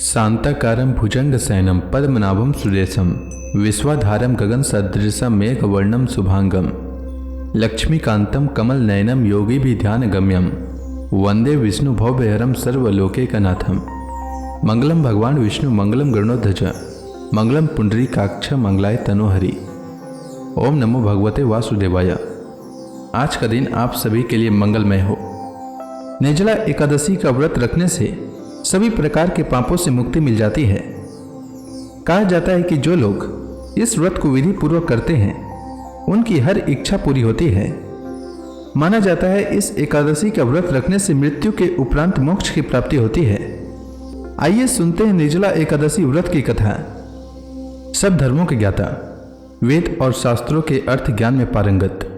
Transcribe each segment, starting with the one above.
शांताकारं भुजंगशयनं पद्मनाभं सुरेशं विश्वाधारं गगनसदृशं मेघवर्णं शुभांगं लक्ष्मीकान्तं कमलनयनं योगिभिध्यानगम्यं वंदे विष्णुभवभयहरं सर्वलोकैकनाथं। मंगलम भगवान विष्णु मंगलम गरुड़ध्वज मंगलम पुंडरीकाक्ष मंगलाय तनोहरि। ओम नमो भगवते वासुदेवाय। आज का दिन आप सभी के लिए मंगलमय हो। निर्जला एकादशी का व्रत रखने से सभी प्रकार के पापों से मुक्ति मिल जाती है। कहा जाता है कि जो लोग इस व्रत को विधि पूर्वक करते हैं उनकी हर इच्छा पूरी होती है। माना जाता है इस एकादशी का व्रत रखने से मृत्यु के उपरांत मोक्ष की प्राप्ति होती है। आइए सुनते हैं निर्जला एकादशी व्रत की कथा। सब धर्मों के ज्ञाता, वेद और शास्त्रों के अर्थ ज्ञान में पारंगत,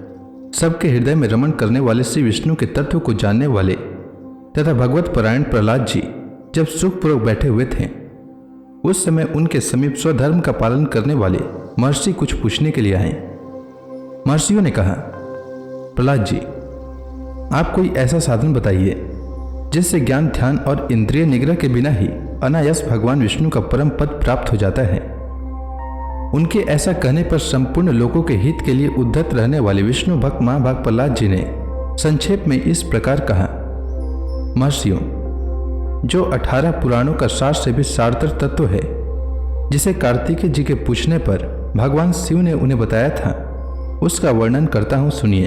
सबके हृदय में रमण करने वाले श्री विष्णु के तत्व को जानने वाले तथा भगवत परायण प्रहलाद जी जब सुखपूर्वक बैठे हुए थे उस समय उनके समीप स्वधर्म का पालन करने वाले महर्षि कुछ पूछने के लिए आए। महर्षियों ने कहा, प्रहलाद जी, आप कोई ऐसा साधन बताइए जिससे ज्ञान, ध्यान और इंद्रिय निग्रह के बिना ही अनायास भगवान विष्णु का परम पद प्राप्त हो जाता है। उनके ऐसा कहने पर संपूर्ण लोगों के हित के लिए उद्धत रहने वाले विष्णु भक्त महाभाग प्रहलाद जी ने संक्षेप में इस प्रकार कहा, महर्षियों, जो 18 पुराणों का सार से भी सारतर तत्व है जिसे कार्तिकेय जी के पूछने पर भगवान शिव ने उन्हें बताया था, उसका वर्णन करता हूं, सुनिए।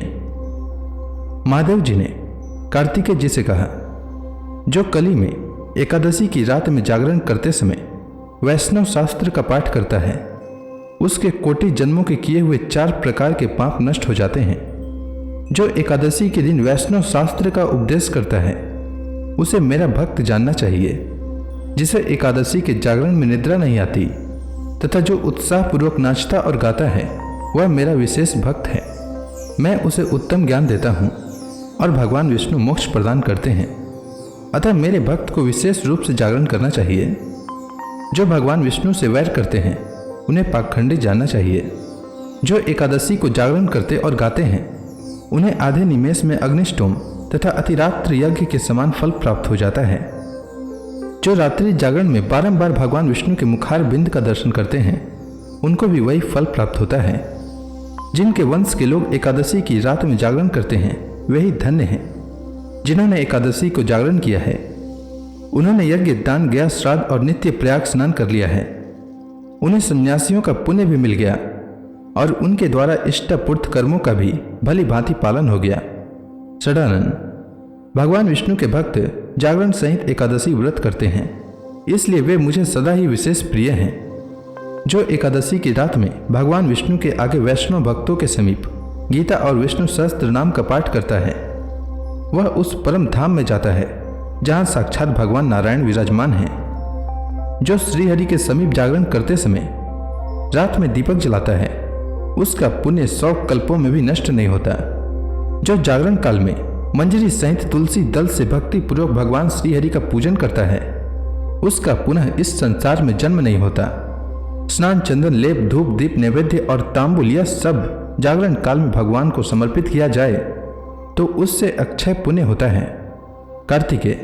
महादेव जी ने कार्तिकेय जी से कहा, जो कली में एकादशी की रात में जागरण करते समय वैष्णव शास्त्र का पाठ करता है उसके कोटि जन्मों के किए हुए 4 प्रकार के पाप नष्ट हो जाते हैं। जो एकादशी के दिन वैष्णव शास्त्र का उपदेश करता है उसे मेरा भक्त जानना चाहिए। जिसे एकादशी के जागरण में निद्रा नहीं आती तथा जो उत्साह पूर्वक नाचता और गाता है वह मेरा विशेष भक्त है। मैं उसे उत्तम ज्ञान देता हूँ और भगवान विष्णु मोक्ष प्रदान करते हैं। अतः मेरे भक्त को विशेष रूप से जागरण करना चाहिए। जो भगवान विष्णु से वैर करते हैं उन्हें पाखंडी जानना चाहिए। जो एकादशी को जागरण करते और गाते हैं उन्हें आधे निमेष में अग्निष्टोम तथा अतिरात्र यज्ञ के समान फल प्राप्त हो जाता है। जो रात्रि जागरण में बारंबार भगवान विष्णु के मुखार बिंद का दर्शन करते हैं उनको भी वही फल प्राप्त होता है। जिनके वंश के लोग एकादशी की रात में जागरण करते हैं वही धन्य हैं। जिन्होंने एकादशी को जागरण किया है उन्होंने यज्ञ, दान, गया, श्राद्ध और नित्य प्रयाग स्नान कर लिया है। उन्हें सन्यासियों का पुण्य भी मिल गया और उनके द्वारा इष्टपूर्त कर्मों का भी भली भांति पालन हो गया। सदानंद, भगवान विष्णु के भक्त जागरण सहित एकादशी व्रत करते हैं, इसलिए वे मुझे सदा ही विशेष प्रिय हैं। जो एकादशी की रात में भगवान विष्णु के आगे वैष्णव भक्तों के समीप गीता और विष्णु सहस्त्र नाम का पाठ करता है वह उस परम धाम में जाता है जहां साक्षात भगवान नारायण विराजमान हैं। जो श्रीहरि के समीप जागरण करते समय रात में दीपक जलाता है उसका पुण्य 100 कल्पों में भी नष्ट नहीं होता। जो जागरण काल में मंजरी सहित तुलसी दल से भक्ति पूर्वक भगवान श्रीहरि का पूजन करता है उसका पुनः इस संसार में जन्म नहीं होता। स्नान, चंदन, लेप, धूप, दीप, नैवेद्य और तांबुल यह सब जागरण काल में भगवान को समर्पित किया जाए तो उससे अक्षय पुण्य होता है। कार्तिकेय,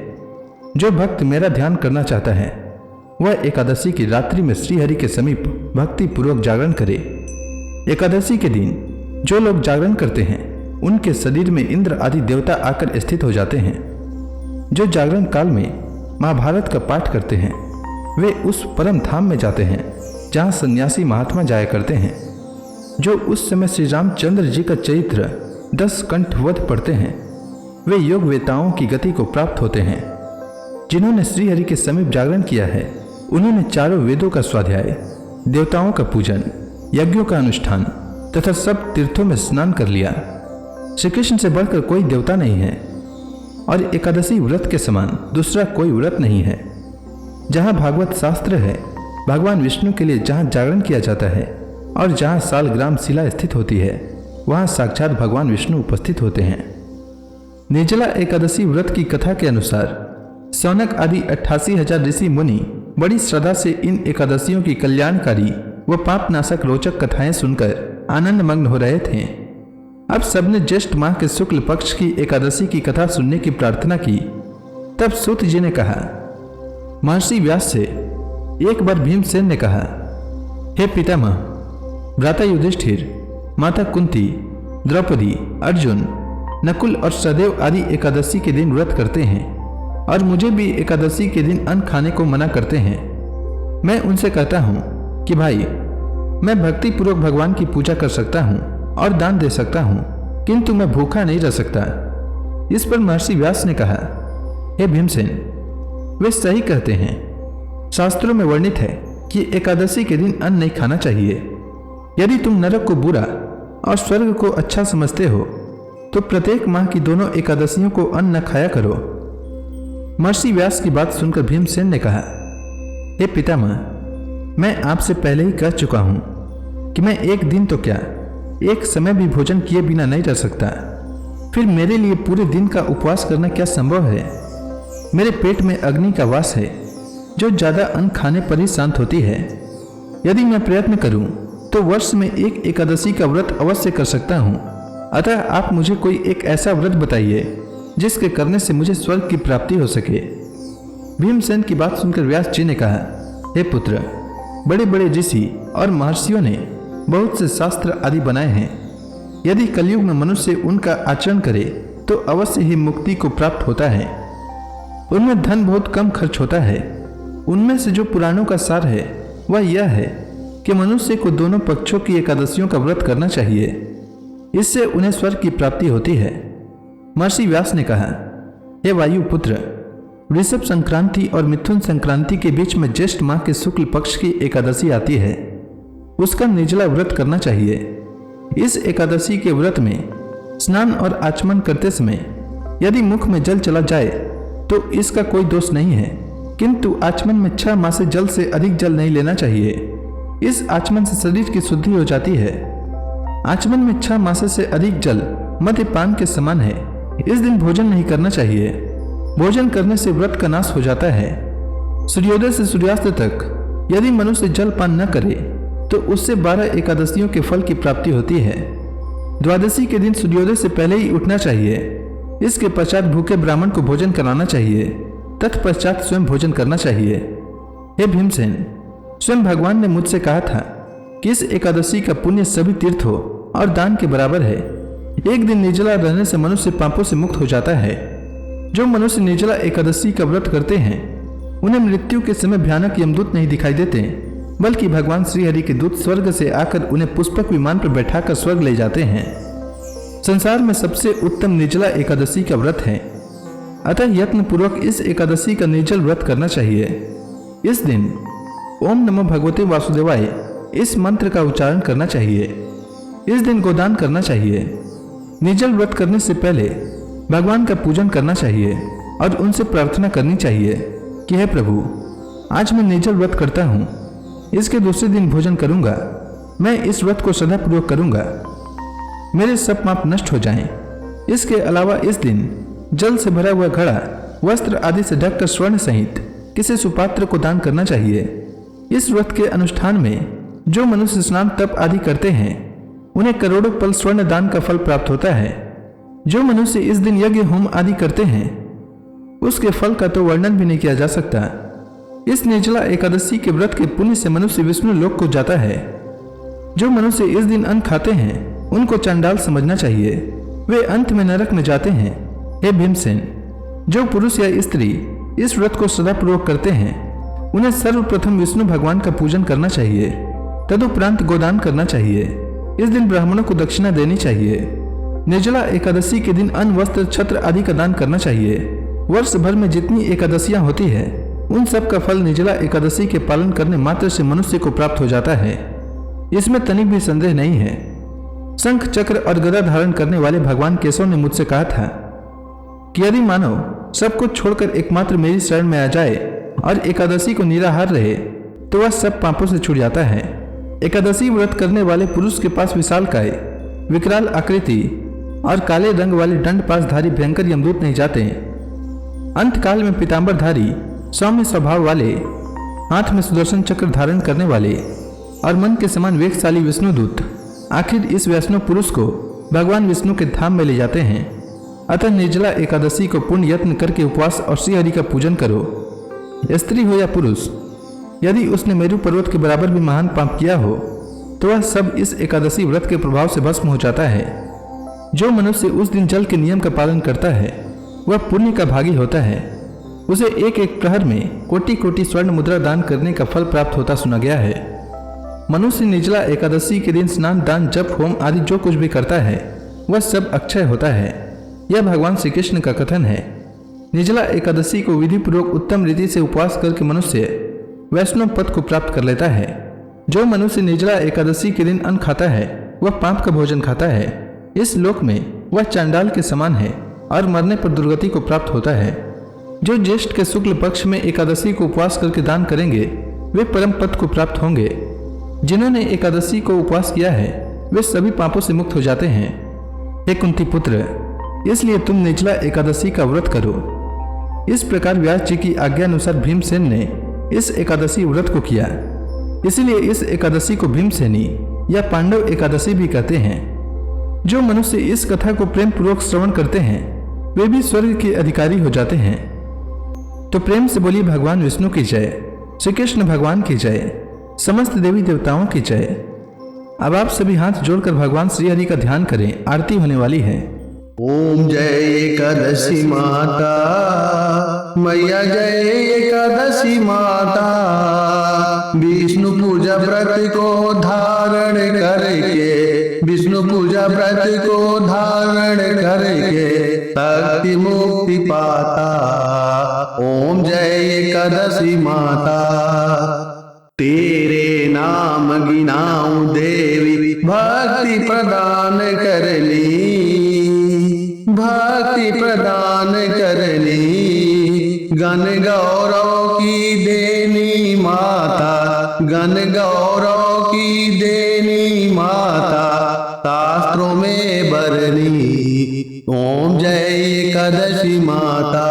जो भक्त मेरा ध्यान करना चाहता है वह एकादशी की रात्रि में श्रीहरि के समीप भक्ति पूर्वक जागरण करे। एकादशी के दिन जो लोग जागरण करते हैं उनके शरीर में इंद्र आदि देवता आकर स्थित हो जाते हैं। जो जागरण काल में महाभारत का पाठ करते हैं वे उस परम धाम में जाते हैं जहां सन्यासी महात्मा जाया करते हैं। जो उस समय श्री रामचंद्र जी का चरित्र 10 कंठ वध पढ़ते हैं वे योग वेताओं की गति को प्राप्त होते हैं। जिन्होंने श्रीहरि के समीप जागरण किया है उन्होंने चारों वेदों का स्वाध्याय, देवताओं का पूजन, यज्ञों का अनुष्ठान तथा सब तीर्थों में स्नान कर लिया। श्री कृष्ण से बढ़कर कोई देवता नहीं है और एकादशी व्रत के समान दूसरा कोई व्रत नहीं है। जहाँ भागवत शास्त्र है, भगवान विष्णु के लिए जहाँ जागरण किया जाता है और जहाँ सालग्राम शिला स्थित होती है वहाँ साक्षात भगवान विष्णु उपस्थित होते हैं। निर्जला एकादशी व्रत की कथा के अनुसार सौनक आदि 88,000 ऋषि मुनि बड़ी श्रद्धा से इन एकादशियों की कल्याणकारी व पापनाशक रोचक कथाएं सुनकर आनंद मग्न हो रहे थे। अब सबने ज्येष्ठ माह के शुक्ल पक्ष की एकादशी की कथा सुनने की प्रार्थना की। तब सूत जी ने कहा, महर्षि व्यास से एक बार भीमसेन ने कहा, हे पितामह, भ्राता युधिष्ठिर, माता कुंती, द्रौपदी, अर्जुन, नकुल और सहदेव आदि एकादशी के दिन व्रत करते हैं और मुझे भी एकादशी के दिन अन्न खाने को मना करते हैं। मैं उनसे कहता हूँ कि भाई, मैं भक्ति पूर्वक भगवान की पूजा कर सकता हूँ और दान दे सकता हूँ, किंतु मैं भूखा नहीं रह सकता। इस पर महर्षि व्यास ने कहा, हे भीमसेन, वे सही कहते हैं। शास्त्रों में वर्णित है कि एकादशी के दिन अन्न नहीं खाना चाहिए। यदि तुम नरक को बुरा और स्वर्ग को अच्छा समझते हो तो प्रत्येक माह की दोनों एकादशियों को अन्न न खाया करो। महर्षि व्यास की बात सुनकर भीमसेन ने कहा, हे पितामह, मैं आपसे पहले ही कह चुका हूं कि मैं एक दिन तो क्या, एक समय भी भोजन किए बिना नहीं रह सकता। फिर मेरे लिए पूरे दिन का उपवास करना क्या संभव है? मेरे पेट में अग्नि का वास है जो ज्यादा अन्न खाने पर ही शांत होती है। यदि मैं प्रयत्न करूं तो वर्ष में एक एकादशी का व्रत अवश्य कर सकता हूं। अतः आप मुझे कोई एक ऐसा व्रत बताइए जिसके करने से मुझे स्वर्ग की प्राप्ति हो सके। भीमसेन की बात सुनकर व्यास जी ने कहा, हे पुत्र, बड़े बड़े ऋषि और महर्षियों ने बहुत से शास्त्र आदि बनाए हैं। यदि कलयुग में मनुष्य उनका आचरण करे तो अवश्य ही मुक्ति को प्राप्त होता है। उनमें धन बहुत कम खर्च होता है। उनमें से जो पुराणों का सार है वह यह है कि मनुष्य को दोनों पक्षों की एकादशियों का व्रत करना चाहिए। इससे उन्हें स्वर्ग की प्राप्ति होती है। महर्षि व्यास ने कहा, हे वायु पुत्र, वृषभ संक्रांति और मिथुन संक्रांति के बीच में ज्येष्ठ माह के शुक्ल पक्ष की एकादशी आती है। उसका निर्जला व्रत करना चाहिए। इस एकादशी के व्रत में स्नान और आचमन करते समय यदि मुख में जल चला जाए तो इसका कोई दोष नहीं है, किंतु आचमन में 6 माह से जल से अधिक जल नहीं लेना चाहिए। इस आचमन से शरीर की शुद्धि हो जाती है। आचमन में 6 मास से अधिक जल मद्यपान के समान है। इस दिन भोजन नहीं करना चाहिए। भोजन करने से व्रत का नाश हो जाता है। सूर्योदय से सूर्यास्त तक यदि मनुष्य जल पान न करे तो उससे 12 एकादशियों के फल की प्राप्ति होती है। द्वादशी के दिन सूर्योदय से पहले ही उठना चाहिए। इसके पश्चात भूखे ब्राह्मण को भोजन कराना चाहिए। तत्पश्चात स्वयं भोजन करना चाहिए। हे भीमसेन, स्वयं भगवान ने मुझसे कहा था कि इस एकादशी का पुण्य सभी तीर्थों और दान के बराबर है। एक दिन निर्जला रहने से मनुष्य पापों से मुक्त हो जाता है। जो मनुष्य निर्जला एकादशी का व्रत करते हैं उन्हें मृत्यु के समय भयानक यमदूत नहीं दिखाई देते, बल्कि भगवान श्रीहरि के दूत स्वर्ग से आकर उन्हें पुष्पक विमान पर बैठाकर स्वर्ग ले जाते हैं। संसार में सबसे उत्तम निर्जला एकादशी का व्रत है। अतः यत्न पूर्वक इस एकादशी का निर्जल व्रत करना चाहिए। इस दिन ओम नमो भगवते वासुदेवाय इस मंत्र का उच्चारण करना चाहिए। इस दिन गोदान करना चाहिए। निर्जल व्रत करने से पहले भगवान का पूजन करना चाहिए और उनसे प्रार्थना करनी चाहिए कि हे प्रभु, आज मैं निर्जल व्रत करता हूँ। इसके दूसरे दिन भोजन करूंगा। मैं इस व्रत को सदापूर्वक करूंगा। मेरे सब पाप नष्ट हो जाएं। इसके अलावा इस दिन जल से भरा हुआ घड़ा, वस्त्र आदि से ढककर स्वर्ण सहित किसी सुपात्र को दान करना चाहिए। इस व्रत के अनुष्ठान में जो मनुष्य स्नान तप आदि करते हैं उन्हें करोड़ों पल स्वर्ण दान का फल प्राप्त होता है। जो मनुष्य इस दिन यज्ञ होम आदि करते हैं उसके फल का तो वर्णन भी नहीं किया जा सकता। इस निर्जला एकादशी के व्रत के पुण्य से मनुष्य विष्णु लोक को जाता है। जो मनुष्य इस दिन अन्न खाते हैं उनको चंडाल समझना चाहिए। वे अंत में नरक में जाते हैं। हे भीमसेन, जो पुरुष या स्त्री इस व्रत को सदापूर्वक करते हैं उन्हें सर्वप्रथम विष्णु भगवान का पूजन करना चाहिए। तदुपरांत गोदान करना चाहिए। इस दिन ब्राह्मणों को दक्षिणा देनी चाहिए। निर्जला एकादशी के दिन अन्न, वस्त्र, छत्र आदि का दान करना चाहिए। वर्ष भर में जितनी एकादशियां होती है उन सब का फल निर्जला एकादशी के पालन करने मात्र से मनुष्य को प्राप्त हो जाता है। इसमें तनिक भी संदेह नहीं है। शंख, चक्र और गदा धारण करने वाले भगवान केशव ने मुझसे कहा था कि यदि मानव सब कुछ छोड़कर एकमात्र मेरी शरण में आ जाए और एकादशी को निराहार रहे तो वह सब पापों से छूट जाता है। एकादशी व्रत करने वाले पुरुष के पास विशालकाय, विकराल आकृति और काले रंग वाले दंड पासधारी भयंकर यमदूत नहीं जाते। अंतकाल में पीतांबरधारी, सौम्य स्वभाव वाले, हाथ में सुदर्शन चक्र धारण करने वाले और मन के समान वेगशाली विष्णुदूत आखिर इस वैष्णव पुरुष को भगवान विष्णु के धाम में ले जाते हैं। अतः निर्जला एकादशी को पूर्ण यत्न करके उपवास और श्रीहरि का पूजन करो। स्त्री हो या पुरुष, यदि उसने मेरु पर्वत के बराबर भी महान पाप किया हो तो वह सब इस एकादशी व्रत के प्रभाव से भस्म हो जाता है। जो मनुष्य उस दिन जल के नियम का पालन करता है वह पुण्य का भागी होता है। उसे एक एक प्रहर में कोटि कोटि स्वर्ण मुद्रा दान करने का फल प्राप्त होता सुना गया है। मनुष्य निर्जला एकादशी के दिन स्नान, दान, जप, होम आदि जो कुछ भी करता है वह सब अक्षय होता है। यह भगवान श्री कृष्ण का कथन है। निर्जला एकादशी को विधि पूर्वक उत्तम रीति से उपवास करके मनुष्य वैष्णव पद को प्राप्त कर लेता है। जो मनुष्य निर्जला एकादशी के दिन अन्न खाता है वह पाप का भोजन खाता है। इस लोक में वह चांडाल के समान है और मरने पर दुर्गति को प्राप्त होता है। जो ज्येष्ठ के शुक्ल पक्ष में एकादशी को उपवास करके दान करेंगे वे परम पद को प्राप्त होंगे। जिन्होंने एकादशी को उपवास किया है वे सभी पापों से मुक्त हो जाते हैं। हे कुंती पुत्र, इसलिए तुम निर्जला एकादशी का व्रत करो। इस प्रकार व्यास जी की आज्ञानुसार भीमसेन ने इस एकादशी व्रत को किया। इसलिए इस एकादशी को भीमसेनी या पांडव एकादशी भी कहते हैं। जो मनुष्य इस कथा को प्रेम पूर्वक श्रवण करते हैं वे भी स्वर्ग के अधिकारी हो जाते हैं। तो प्रेम से बोलिए भगवान विष्णु की जय, श्री कृष्ण भगवान की जय, समस्त देवी देवताओं की जय। अब आप सभी हाथ जोड़कर भगवान श्री हरि का ध्यान करें, आरती होने वाली है। ओम जय एकादशी माता, मैया जय एकादशी माता। विष्णु पूजा व्रत को धारण करके, विष्णु पूजा व्रत को धारण करके शक्ति मुक्ति पाता। ओम जय एकादशी माता। तेरे नाम गिनाऊं देवी, भक्ति प्रदान करनी, भक्ति प्रदान करनी। गण गौरव की देनी माता, गण गौरव की देनी माता, शास्त्रों में बरनी। ओम जय एकादशी माता।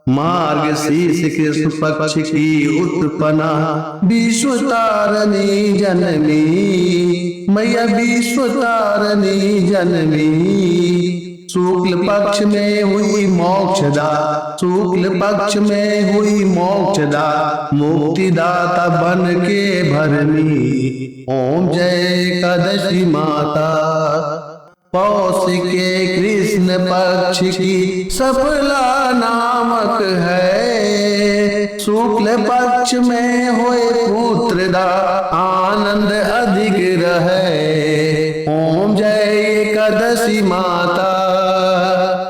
मार्गशीर्ष कृष्ण पक्ष की उत्पन्ना, विश्व तारणी जन्मी, मैया विश्व तारणी जन्मी। शुक्ल पक्ष में हुई मोक्षदा, शुक्ल पक्ष में हुई मोक्षदा, मुक्तिदाता बन के भरनी। ओम जय एकादशी माता। पौष के कृष्ण पक्ष की सफला नामक है, शुक्ल पक्ष में होए पुत्रदा, आनंद अधिक रहे। ओम जय एकादशी माता।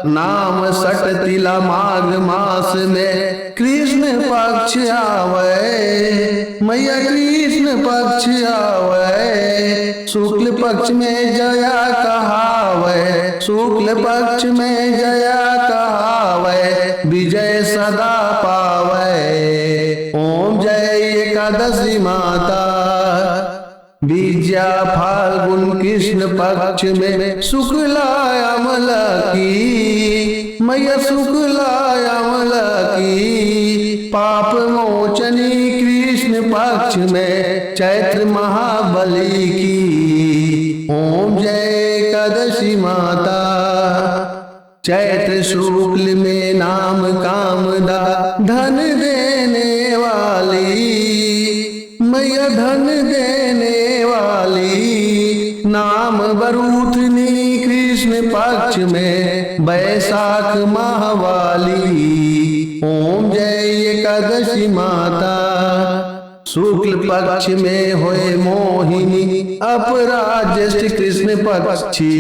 नाम सटतिला माघ मास में कृष्ण पक्ष आवे, मैया कृष्ण पक्ष आवे। शुक्ल पक्ष में जया कहावे, शुक्ल पक्ष में जया कहावे, विजय सदा पावे। ओम जय एकादशी माता। विद्या फाल्गुन कृष्ण पक्ष में शुक्ला अमला की, मैया शुक्ला अमला की। पाप मोचनी कृष्ण पक्ष में चैत्र महाबली की। ओम जय एकादशी माता। चैत्र शुक्ल में नाम कामदा, धन देने वाली, मैया धन देने वाली। नाम बरूथनी कृष्ण पक्ष में बैसाख माहवाली। ओम जय एकादशी माता। शुक्ल पक्ष में होए मोहिनी, अपराज्येष्ठ कृष्ण पक्षी,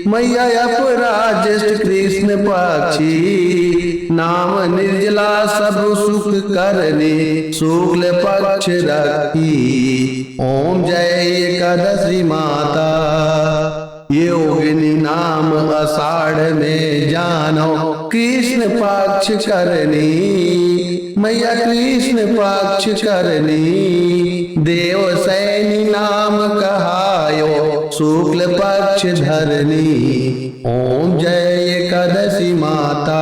मैया अपराज्येष्ठ कृष्ण पक्षी। नाम निर्जला सब सुख करने, शुक्ल पक्ष रखी। ओम जय एकादशी माता। योगिनी नाम आषाढ़ में जानो, कृष्ण पक्ष करनी, मैया कृष्ण पक्ष करनी। देव सैनी नाम कहायो, शुक्ल पक्ष धरनी। ओम जय एकादशी माता।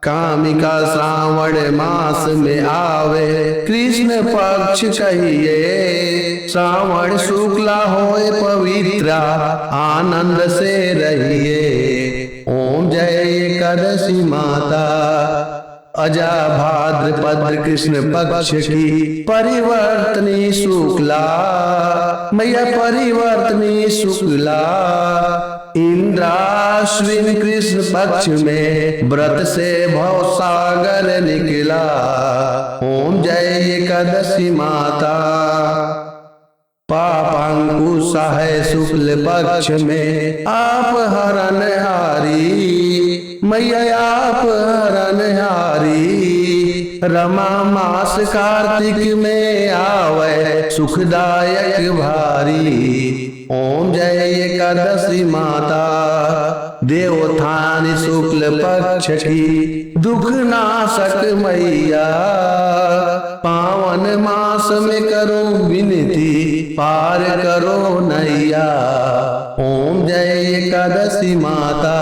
कामिका श्रावण मास में आवे, कृष्ण पक्ष कहिए। श्रावण शुक्ला होए पवित्रा, आनंद से रहिए। ओम जय एकादशी माता। अजा भाद्रपद कृष्ण पक्ष की परिवर्तनी शुक्ला, मैया परिवर्तनी शुक्ला। इंद्राश्विन कृष्ण पक्ष में व्रत से भव सागर निकला। ओम जय एकादशी माता। पापांकुश है शुक्ल पक्ष में आप हरणहारी, मैया आप हरणहारी। रमा मास कार्तिक में आवे सुखदायक भारी। ओम जय एकादशी माता। देवोत्थान शुक्ल पक्ष की दुख नाशक मैया, पावन मास में करो विनती पार करो नैया। ओम जय एकादशी माता।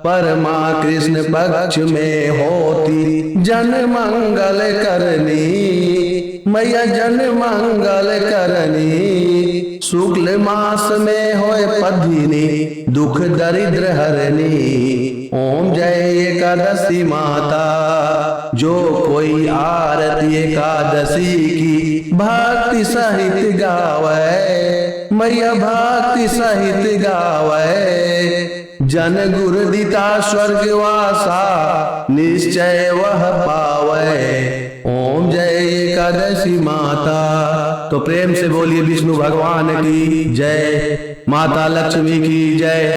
परमा कृष्ण पक्ष में होती जन मंगल करनी, मैया जन मंगल करनी। शुक्ल मास में होए पधिनी दुख दरिद्र हरनी। ओम जय एकादशी माता। जो कोई आरती एकादशी की भक्ति सहित गावे, मैया भक्ति सहित गावे। जन गुरु दिता स्वर्गवासा निश्चय वह पावे। ओम जय एकादशी माता। तो प्रेम से बोलिए विष्णु भगवान की जय, माता लक्ष्मी की जय।